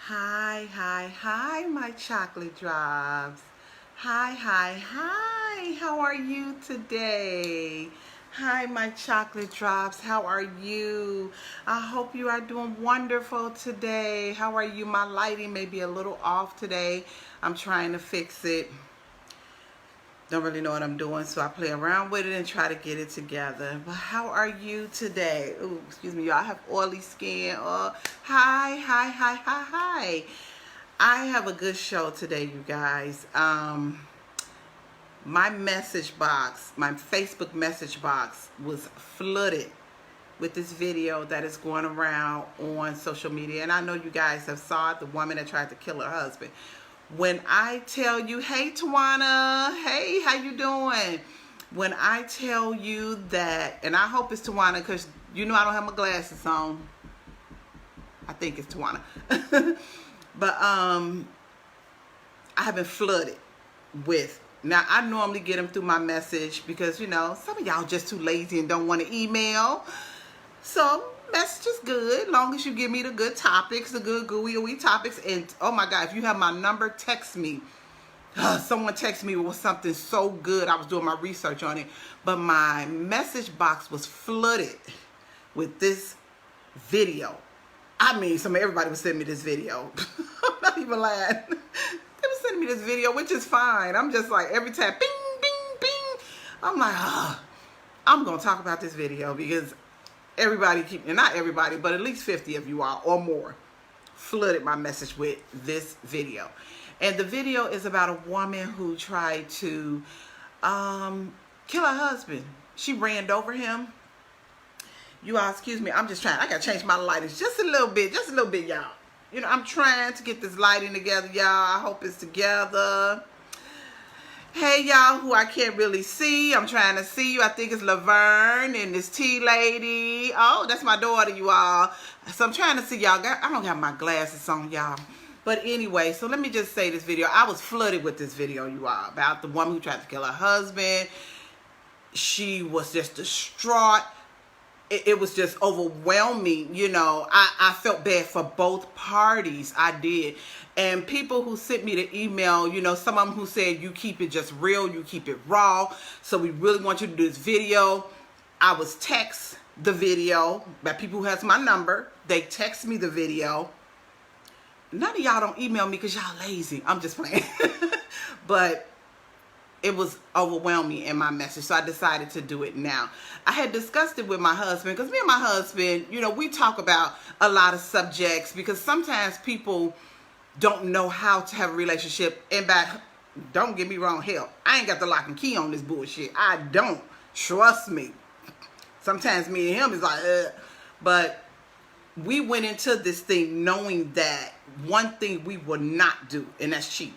Hi, my chocolate drops. Hi. How are you today? Hi, my chocolate drops. How are you? I hope you are doing wonderful today. How are you? My lighting may be a little off today. I'm trying to fix it. Don't really know what I'm doing, so I play around with it and try to get it together. But how are you today? Ooh, excuse me, y'all. I have oily skin. Oh, hi. I have a good show today, you guys. My message box, my Facebook message box was flooded with this video that is going around on social media. And I know you guys have saw it, the woman that tried to kill her husband. When I tell you, hey Tawana, hey, how you doing? When I tell you that, and I hope it's Tawana because you know I don't have my glasses on. I think it's Tawana. But I have been flooded with. Now I normally get them through my message because you know some of y'all just too lazy and don't want to email. So message is good, long as you give me the good topics, the good gooey topics. And oh my God, if you have my number, text me. Someone texted me with something so good. I was doing my research on it, but my message box was flooded with this video. I mean, everybody was sending me this video. I'm not even lying. They were sending me this video, which is fine. I'm just like, every time, bing. I'm like, I'm going to talk about this video because everybody not everybody, but at least 50 of you all or more flooded my message with this video. And the video is about a woman who tried to kill her husband. She ran over him. You all, excuse me, I'm just trying. I got to change my lighting just a little bit, y'all. You know, I'm trying to get this lighting together, y'all. I hope it's together. Hey, y'all, who I can't really see. I'm trying to see you. I think it's Laverne and this tea lady. Oh, that's my daughter, you all. So I'm trying to see y'all. I don't have my glasses on, y'all. But anyway, so let me just say this video. I was flooded with this video, you all, about the woman who tried to kill her husband. She was just distraught. It was just overwhelming, you know. I felt bad for both parties. I did. And people who sent me the email, you know, some of them who said, you keep it just real, you keep it raw. So we really want you to do this video. I was text the video by people who has my number. They text me the video. None of y'all don't email me because y'all lazy. I'm just playing. But it was overwhelming in my message, so I decided to do it now. I had discussed it with my husband because me and my husband, you know, we talk about a lot of subjects because sometimes people don't know how to have a relationship. And don't get me wrong, hell, I ain't got the lock and key on this bullshit. I don't. Trust me. Sometimes me and him is like, but we went into this thing knowing that one thing we will not do, and that's cheat.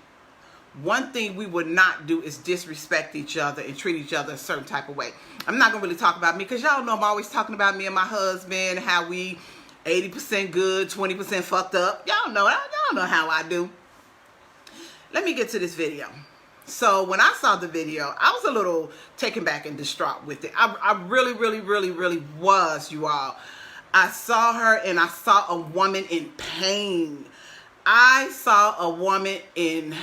One thing we would not do is disrespect each other and treat each other a certain type of way. I'm not going to really talk about me because y'all know I'm always talking about me and my husband, how we 80% good, 20% fucked up. Y'all know how I do. Let me get to this video. So when I saw the video, I was a little taken back and distraught with it. I really was, you all. I saw her and I saw a woman in pain. I saw a woman in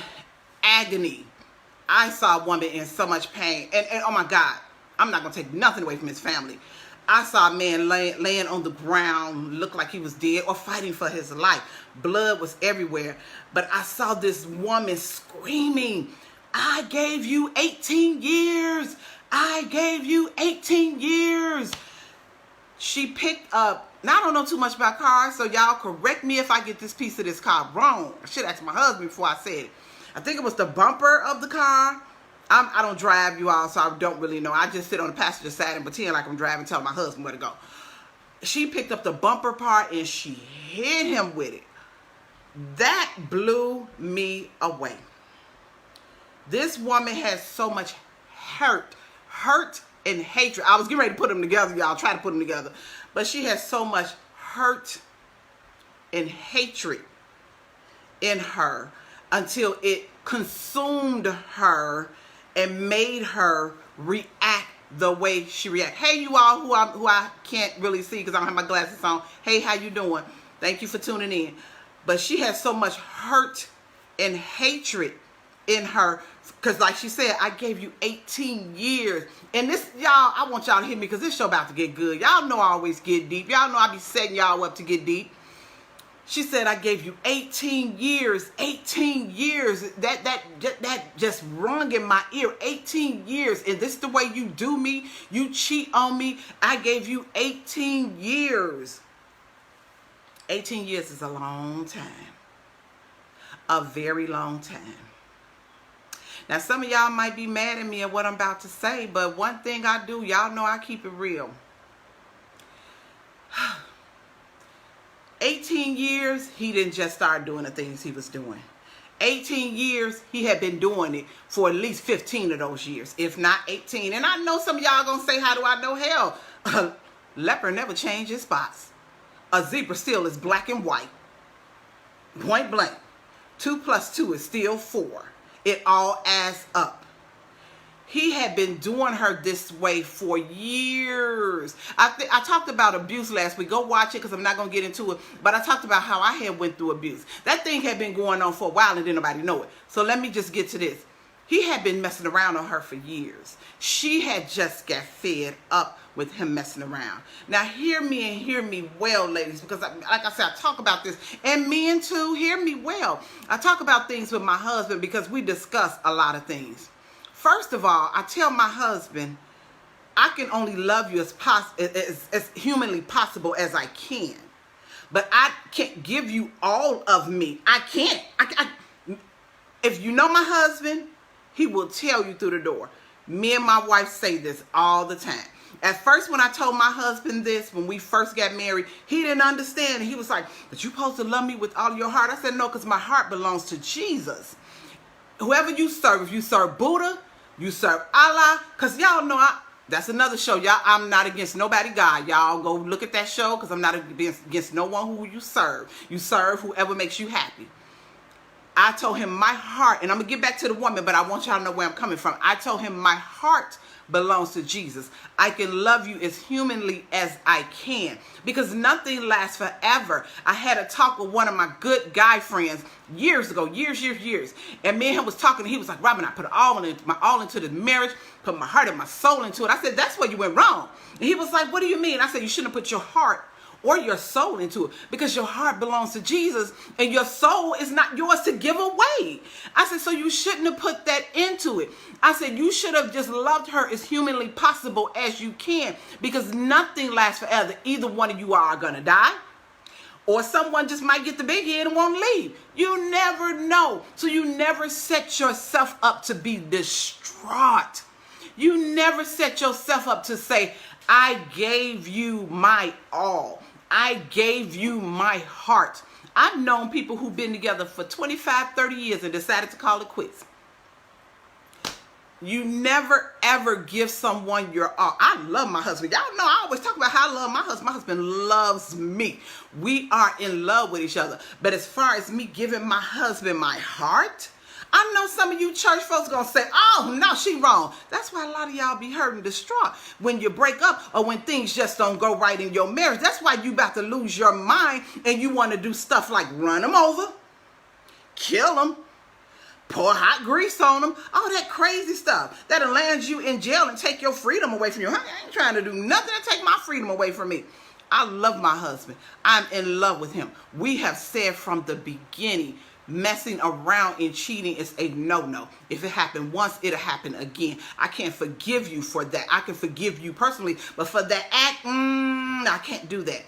agony. I saw a woman in so much pain. And oh my God, I'm not going to take nothing away from his family. I saw a man laying on the ground, looked like he was dead or fighting for his life. Blood was everywhere. But I saw this woman screaming, I gave you 18 years. I gave you 18 years. She picked up, now I don't know too much about cars, so y'all correct me if I get this piece of this car wrong. I should ask my husband before I said it. I think it was the bumper of the car. I don't drive, you all, so I don't really know. I just sit on the passenger side and pretend like I'm driving, tell my husband where to go. She picked up the bumper part and she hit him with it. That blew me away. This woman has so much hurt and hatred. I was getting ready to put them together, y'all. Try to put them together. But she has so much hurt and hatred in her until it consumed her and made her react the way she reacts. Hey, you all who I can't really see because I don't have my glasses on. Hey, how you doing? Thank you for tuning in. But she had so much hurt and hatred in her, because like she said, I gave you 18 years. And this, y'all, I want y'all to hear me, because this show about to get good. Y'all know I always get deep. Y'all know I be setting y'all up to get deep. She said, I gave you 18 years. 18 years. That just rung in my ear. 18 years. And this is the way you do me. You cheat on me. I gave you 18 years. 18 years is a long time. A very long time. Now, some of y'all might be mad at me at what I'm about to say, but one thing I do, y'all know I keep it real. 18 years, he didn't just start doing the things he was doing. 18 years, he had been doing it for at least 15 of those years, if not 18. And I know some of y'all gonna say, how do I know? Hell, a leopard never changes spots. A zebra still is black and white. Point blank. 2 + 2 is still 4. It all adds up. He had been doing her this way for years. I talked about abuse last week. Go watch it, because I'm not going to get into it. But I talked about how I had went through abuse. That thing had been going on for a while and didn't nobody know it. So let me just get to this. He had been messing around on her for years. She had just got fed up with him messing around. Now hear me, and hear me well, ladies, because like I said, I talk about this, and men too, hear me well. I talk about things with my husband because we discuss a lot of things. First of all, I tell my husband, I can only love you as humanly possible as I can. But I can't give you all of me. I can't. If you know my husband, he will tell you through the door. Me and my wife say this all the time. At first, when I told my husband this, when we first got married, he didn't understand. He was like, but you supposed to love me with all your heart. I said, no, because my heart belongs to Jesus. Whoever you serve, if you serve Buddha, you serve Allah, because y'all know that's another show. Y'all, I'm not against nobody God. Y'all go look at that show, because I'm not against no one who you serve. You serve whoever makes you happy. I told him my heart, and I'm going to get back to the woman, but I want y'all to know where I'm coming from. I told him my heart belongs to Jesus. I can love you as humanly as I can, because nothing lasts forever. I had a talk with one of my good guy friends years ago, years. And me and him was talking, and he was like, Robin, I put my all into the marriage, put my heart and my soul into it. I said, that's where you went wrong. And he was like, what do you mean? I said, you shouldn't have put your heart or your soul into it, because your heart belongs to Jesus and your soul is not yours to give away. I said, so you shouldn't have put that into it. I said, you should have just loved her as humanly possible as you can, because nothing lasts forever. Either one of you are going to die, or someone just might get the big head and won't leave. You never know. So you never set yourself up to be distraught. You never set yourself up to say, I gave you my all. I gave you my heart. I've known people who've been together for 25, 30 years and decided to call it quits. You never, ever give someone your all. I love my husband. Y'all know I always talk about how I love my husband. My husband loves me. We are in love with each other. But as far as me giving my husband my heart, I know some of you church folks gonna say, oh, no, she wrong. That's why a lot of y'all be hurt and distraught when you break up, or when things just don't go right in your marriage. That's why you about to lose your mind, and you want to do stuff like run them over, kill them, pour hot grease on them, all that crazy stuff that'll land you in jail and take your freedom away from you. I ain't trying to do nothing to take my freedom away from me. I love my husband. I'm in love with him. We have said from the beginning, messing around and cheating is a no-no. If it happened once, it'll happen again. I can't forgive you for that. I can forgive you personally, but for that act, I can't do that.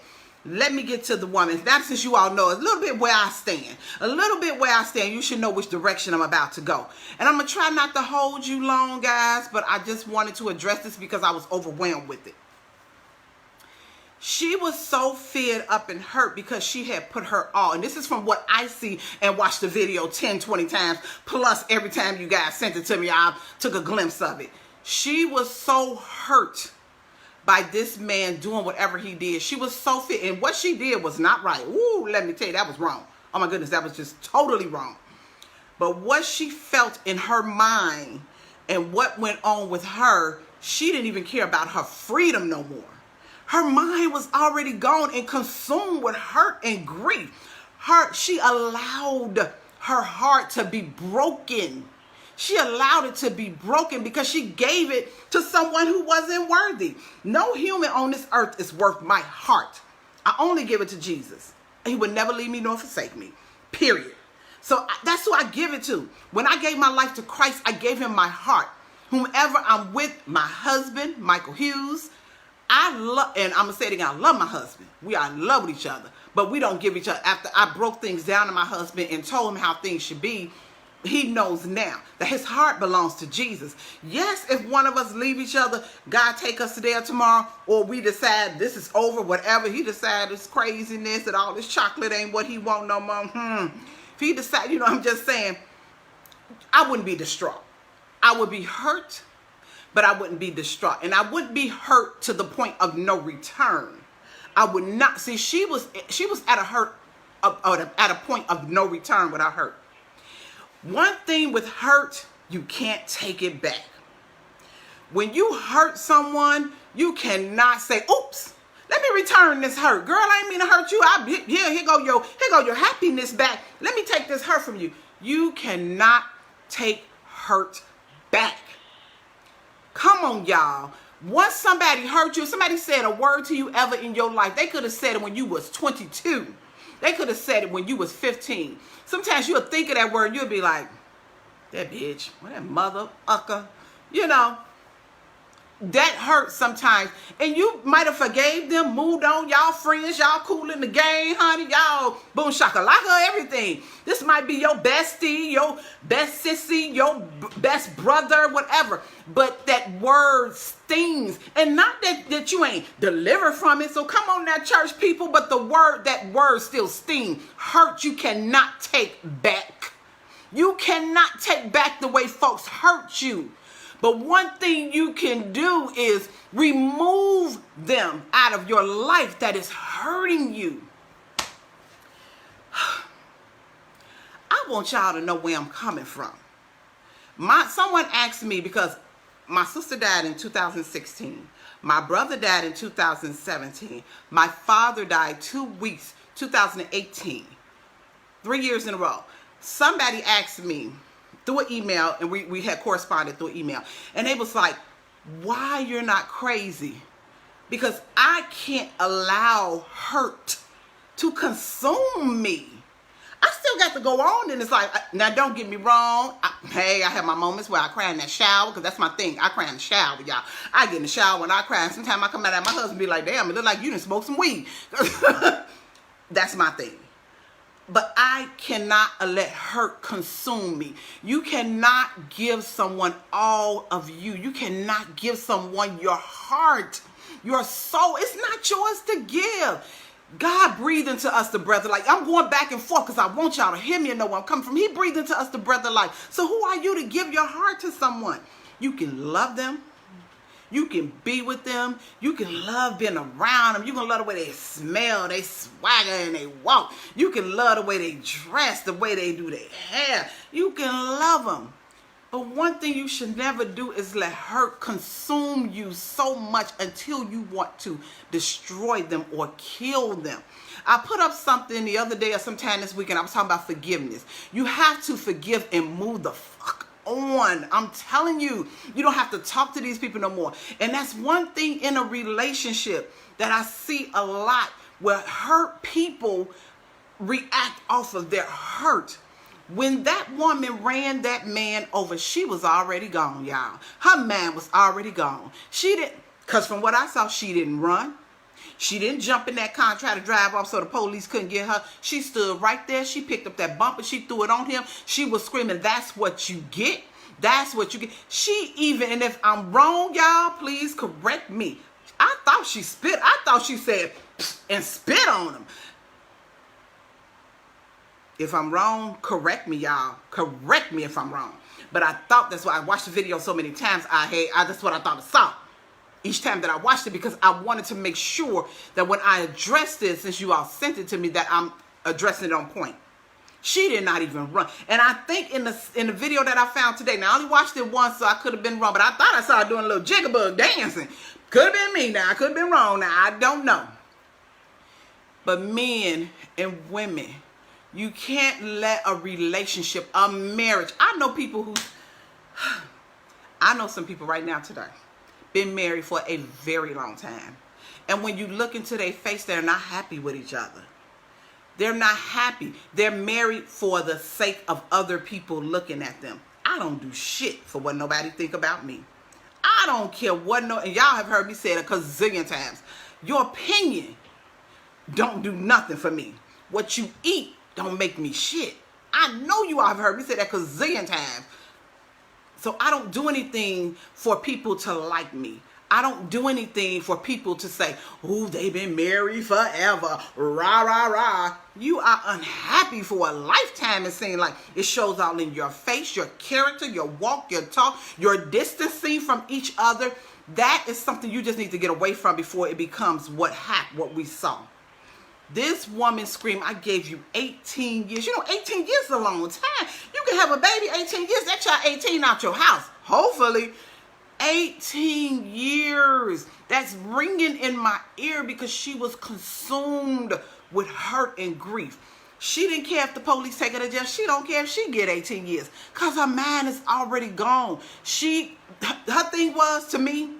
Let me get to the woman. Now, since you all know a little bit where I stand, you should know which direction I'm about to go. And I'm going to try not to hold you long, guys, but I just wanted to address this because I was overwhelmed with it. She was so fed up and hurt because she had put her all. And this is from what I see and watched the video 10, 20 times. Plus, every time you guys sent it to me, I took a glimpse of it. She was so hurt by this man doing whatever he did. She was so fit. And what she did was not right. Ooh, let me tell you, that was wrong. Oh my goodness, that was just totally wrong. But what she felt in her mind and what went on with her, she didn't even care about her freedom no more. Her mind was already gone and consumed with hurt and grief. She allowed her heart to be broken. She allowed it to be broken because she gave it to someone who wasn't worthy. No human on this earth is worth my heart. I only give it to Jesus. He would never leave me nor forsake me, period. So that's who I give it to. When I gave my life to Christ, I gave him my heart. Whomever I'm with, my husband, Michael Hughes, and I'm going to say it again, I love my husband. We are in love with each other, but we don't give each other. After I broke things down to my husband and told him how things should be, he knows now that his heart belongs to Jesus. Yes, if one of us leave each other, God take us today or tomorrow, or we decide this is over, whatever, he decide it's craziness that all this chocolate ain't what he want no more. If he decide, I'm just saying, I wouldn't be distraught. I would be hurt, but I wouldn't be distraught. And I wouldn't be hurt to the point of no return. I would not. See, she was at a point of no return without hurt. One thing with hurt, you can't take it back. When you hurt someone, you cannot say, oops, let me return this hurt. Girl, I ain't mean to hurt you. Here go your happiness back. Let me take this hurt from you. You cannot take hurt back. Come on, y'all. Once somebody hurt you, somebody said a word to you ever in your life, they could have said it when you was 22. They could have said it when you was 15. Sometimes you'll think of that word, you'll be like, that bitch, what that mother ucker, that hurts sometimes. And you might have forgave them, moved on, y'all friends, y'all cool in the game, honey, y'all boom shakalaka, everything. This might be your bestie, your best sissy, your best brother, whatever. But that word stings. And not that you ain't delivered from it. So come on now, church people, but that word still stings. Hurt you cannot take back. You cannot take back the way folks hurt you. But one thing you can do is remove them out of your life that is hurting you. I want y'all to know where I'm coming from. Someone asked me, because my sister died in 2016. My brother died in 2017. My father died 2018. 3 years in a row. Somebody asked me through an email, and we had corresponded through email, and they was like, why you're not crazy? Because I can't allow hurt to consume me. I still got to go on, and it's like, now don't get me wrong, I have my moments where I cry in that shower, because that's my thing. I cry in the shower, y'all. I get in the shower when I cry, and sometimes I come out and my husband be like, damn, it look like you done smoked some weed. That's my thing. But I cannot let hurt consume me. You cannot give someone all of you. You cannot give someone your heart, your soul. It's not yours to give. God breathed into us the breath of life. I'm going back and forth because I want y'all to hear me and know where I'm coming from. He breathed into us the breath of life. So who are you to give your heart to someone? You can love them. You can be with them. You can love being around them. You can love the way they smell, they swagger, and they walk. You can love the way they dress, the way they do their hair. You can love them. But one thing you should never do is let hurt consume you so much until you want to destroy them or kill them. I put up something the other day or sometime this weekend. I was talking about forgiveness. You have to forgive and move the fuck on. I'm telling you, you don't have to talk to these people no more. And that's one thing in a relationship that I see a lot, where hurt people react off of their hurt. When that woman ran that man over, she was already gone, y'all. Her man was already gone. She didn't, because from what I saw, she didn't run. She didn't jump in that car and try to drive off so the police couldn't get her. She stood right there. She picked up that bumper. She threw it on him. She was screaming, that's what you get. That's what you get. She even, and if I'm wrong, y'all, please correct me. I thought she spit. I thought she said, and spit on him. If I'm wrong, correct me, y'all. Correct me if I'm wrong. But I thought, that's why I watched the video so many times. That's what I thought I saw each time that I watched it, because I wanted to make sure that when I address this, since you all sent it to me, that I'm addressing it on point. She did not even run. And I think in the video that I found today, now I only watched it once, so I could have been wrong, but I thought I saw her doing a little jigabug dancing. Could have been me now. I could have been wrong now. I don't know. But men and women, You can't let a relationship, a marriage. I know people who, I know some people right now today, been married for a very long time. And when you look into their face, they're not happy with each other. They're not happy. They're married for the sake of other people looking at them. I don't do shit for what nobody think about me. I don't care what and y'all have heard me say it a gazillion times. Your opinion don't do nothing for me. What you eat don't make me shit. I know you all have heard me say that a gazillion times. So I don't do anything for people to like me. I don't do anything for people to say, oh, they've been married forever, rah, rah, rah. You are unhappy for a lifetime, it seems like. It shows all in your face, your character, your walk, your talk, your distancing from each other. That is something you just need to get away from before it becomes what we saw. This woman screamed, I gave you 18 years. You know, 18 years is a long time. You can have a baby 18 years. That child 18 out your house. Hopefully. 18 years. That's ringing in my ear because she was consumed with hurt and grief. She didn't care if the police take her to jail. She don't care if she get 18 years because her mind is already gone. Her thing was, to me,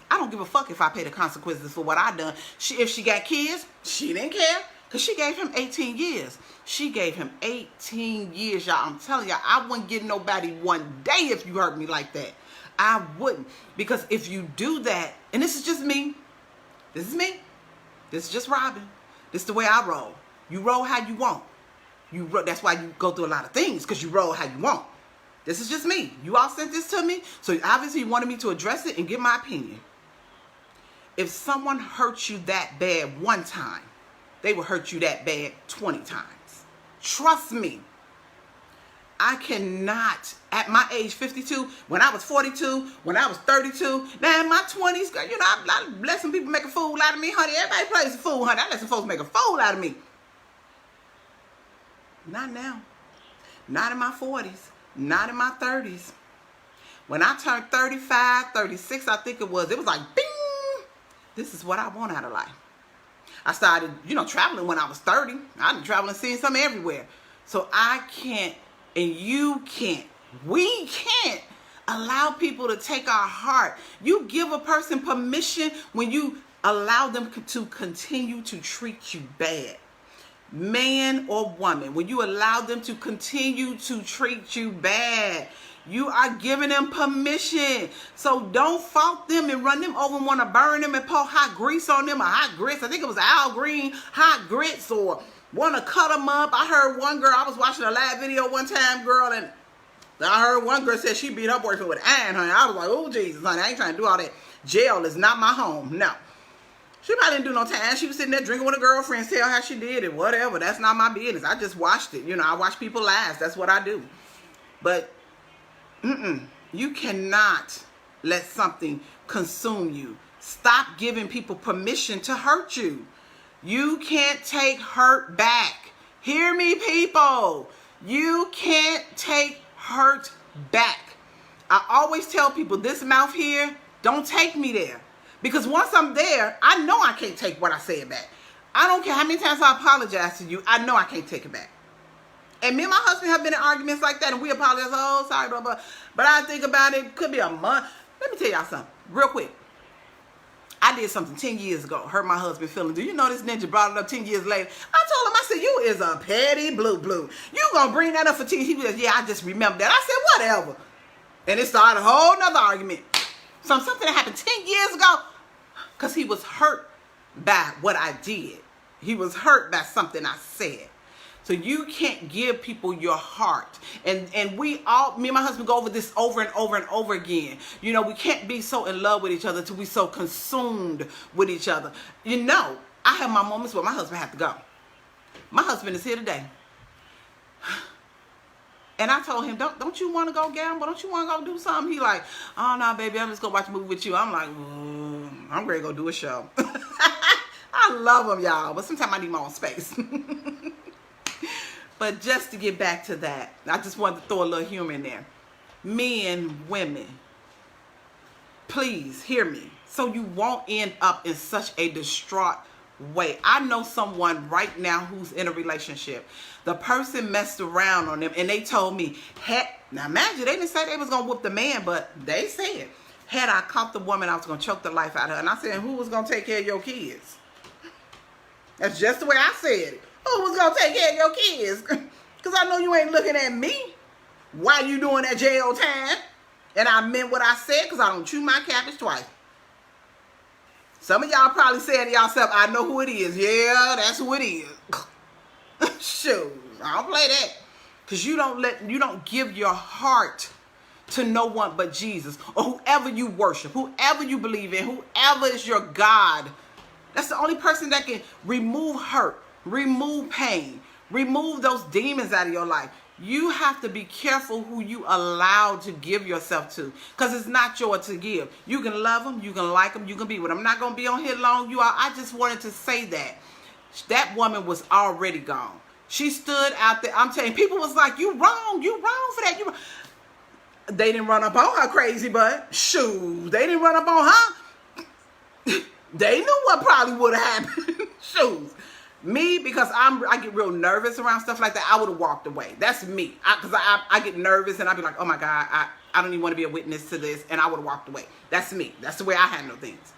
I don't give a fuck if I pay the consequences for what I done. If she got kids, she didn't care because she gave him 18 years. She gave him 18 years, y'all. I'm telling y'all, I wouldn't give nobody one day if you hurt me like that. I wouldn't. Because if you do that, and this is just me. This is me. This is just Robin. This is the way I roll. You roll how you want. That's why you go through a lot of things, because you roll how you want. This is just me. You all sent this to me, so obviously you wanted me to address it and give my opinion. If someone hurts you that bad one time, they will hurt you that bad 20 times. Trust me. I cannot, at my age 52, when I was 42, when I was 32, now in my 20s, you know, I let some people make a fool out of me, honey. Everybody plays a fool, honey. I let some folks make a fool out of me. Not now. Not in my 40s. Not in my 30s. When I turned 35, 36, I think it was like, bing! This is what I want out of life. I started, you know, traveling when I was 30. I've been traveling, seeing something everywhere. So I can't, and you can't, we can't allow people to take our heart. You give a person permission when you allow them to continue to treat you bad. Man or woman, when you allow them to continue to treat you bad, you are giving them permission. So don't fault them and run them over and want to burn them and pour hot grease on them, or hot grits. I think it was Al Green hot grits, or want to cut them up. I heard one girl, I was watching a live video one time, girl, and I heard one girl said she beat her boyfriend with iron, honey. I was like, oh, Jesus, honey, I ain't trying to do all that. Jail is not my home. No. She probably didn't do no time. She was sitting there drinking with her girlfriends, tell how she did it, whatever. That's not my business. I just watched it. You know, I watch people lives. That's what I do. But, you cannot let something consume you. Stop giving people permission to hurt you. You can't take hurt back. Hear me, people. You can't take hurt back. I always tell people, this mouth here, don't take me there. Because once I'm there, I know I can't take what I said back. I don't care how many times I apologize to you, I know I can't take it back. And me and my husband have been in arguments like that, and we apologize, oh, sorry, blah, blah. But I think about it, could be a month. Let me tell y'all something, real quick. I did something 10 years ago, hurt my husband feeling. Do you know this ninja brought it up 10 years later? I told him, I said, you is a petty blue. You gonna bring that up for 10 years? He was, yeah, I just remember that. I said, whatever. And it started a whole nother argument. Something that happened 10 years ago, because he was hurt by what I did. He was hurt by something I said. So you can't give people your heart. And we all, me and my husband go over this over and over and over again. You know, we can't be so in love with each other till we so consumed with each other. You know, I have my moments where my husband had to go. My husband is here today. And I told him, don't you want to go gamble? Don't you want to go do something? He like, oh, no, baby, I'm just going to watch a movie with you. I'm like, I'm ready to go do a show. I love him, y'all. But sometimes I need my own space. But just to get back to that, I just wanted to throw a little humor in there. Men, women, please hear me. So you won't end up in such a distraught way. I know someone right now who's in a relationship. The person messed around on them and they told me, now imagine, they didn't say they was going to whoop the man, but they said, had I caught the woman, I was going to choke the life out of her. And I said, who was going to take care of your kids? That's just the way I said it. Who was going to take care of your kids? Because I know you ain't looking at me while you doing that jail time. And I meant what I said because I don't chew my cabbage twice. Some of y'all probably saying to yourself, I know who it is. Yeah, that's who it is. Shoot, I don't play that. Because you don't give your heart to no one but Jesus, or whoever you worship, whoever you believe in, whoever is your God. That's the only person that can remove hurt, remove pain, remove those demons out of your life. You have to be careful who you allow to give yourself to, because it's not yours to give. You can love them, you can like them, you can be with them. I'm not going to be on here long, you all. I just wanted to say that woman was already gone. She stood out there. I'm telling you, people was like, you wrong for that. They didn't run up on her, crazy butt. Shoot, they didn't run up on her. They knew what probably would have happened. Shoot. Me, because I get real nervous around stuff like that, I would have walked away. That's me. Because I get nervous and I'd be like, oh my God, I don't even want to be a witness to this. And I would have walked away. That's me. That's the way I handle things.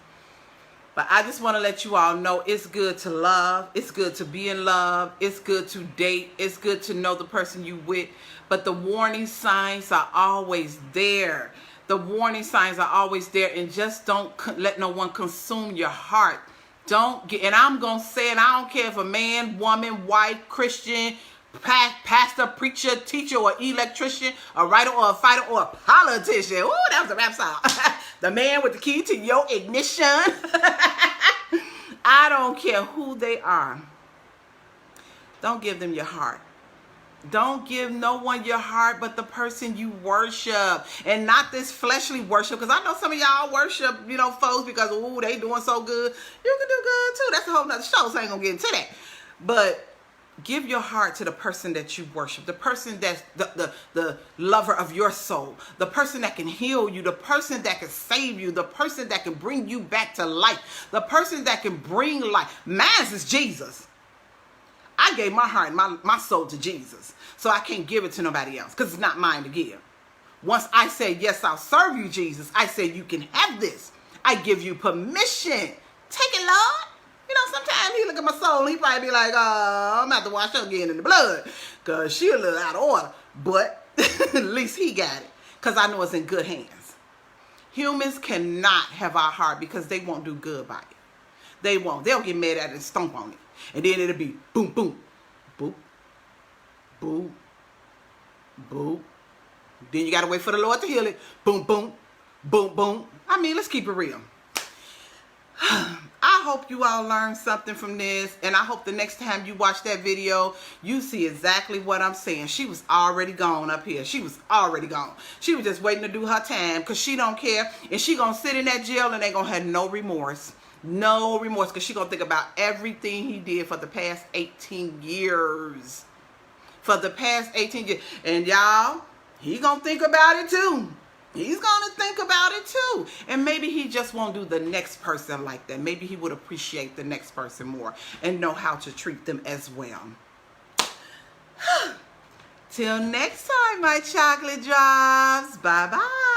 But I just want to let you all know it's good to love. It's good to be in love. It's good to date. It's good to know the person you with. But the warning signs are always there. The warning signs are always there. And just don't let no one consume your heart. Don't get, and I'm going to say it, I don't care if a man, woman, white, Christian, pastor, preacher, teacher, or electrician, a writer, or a fighter, or a politician. Ooh, that was a rap song. The man with the key to your ignition. I don't care who they are. Don't give them your heart. Don't give no one your heart but the person you worship, and not this fleshly worship. Because I know some of y'all worship, folks because, ooh, they doing so good. You can do good too. That's a whole nother show, so I ain't going to get into that. But give your heart to the person that you worship, the person that's the lover of your soul, the person that can heal you, the person that can save you, the person that can bring you back to life, the person that can bring life. Mine is Jesus. I gave my heart and my soul to Jesus. So I can't give it to nobody else because it's not mine to give. Once I say, yes, I'll serve you, Jesus, I say you can have this. I give you permission. Take it, Lord. Sometimes he look at my soul and he probably be like, oh, I'm about to wash her again in the blood because she a little out of order. But at least he got it because I know it's in good hands. Humans cannot have our heart because they won't do good by it. They won't. They'll get mad at it and stomp on it. And then it'll be boom, boom, boop, boop, boop. Then you got to wait for the Lord to heal it. Boom, boom, boom, boom. I mean, let's keep it real. I hope you all learned something from this. And I hope the next time you watch that video, you see exactly what I'm saying. She was already gone up here. She was already gone. She was just waiting to do her time because she don't care. And she going to sit in that jail and they going to have no remorse. No remorse, because she's going to think about everything he did for the past 18 years. For the past 18 years. And y'all, he going to think about it too. He's going to think about it too. And maybe he just won't do the next person like that. Maybe he would appreciate the next person more and know how to treat them as well. Till next time, my chocolate drops. Bye-bye.